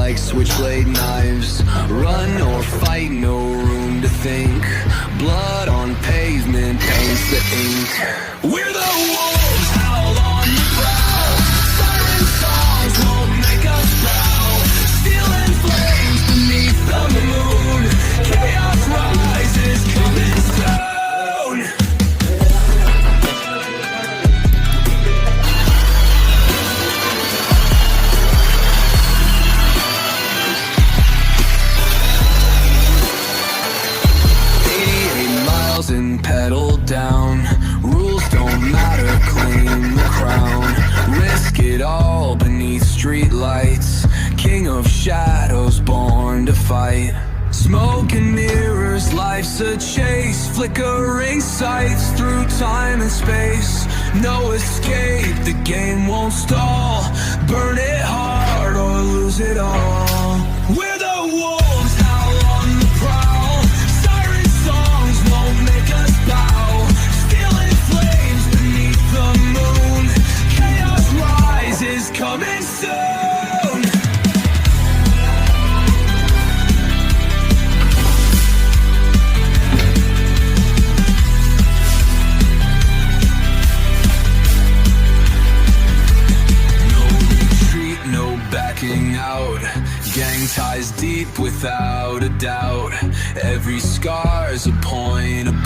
like switchblade knives. Run or fight, no room to think. Blood on pavement paints the ink. We're the wolves, howl on the prowl. Siren songs won't make us bow. Stealing flames beneath the moon. Chaos rises, coming soon. 88 miles and pedal down. Rules don't matter, claim the crown. Risk it all beneath street lights. King of shadows, born to fight. Smoke and mirrors, life's a chase. Flickering sights through time and space. No escape, the game won't stall. Burn it hard or lose it all. We're the wolves, howl on the prowl. Siren songs won't make us bow. Stealing flames beneath the moon. Chaos rises, coming soon. Backing out, gang ties deep without a doubt. Every scar's a point of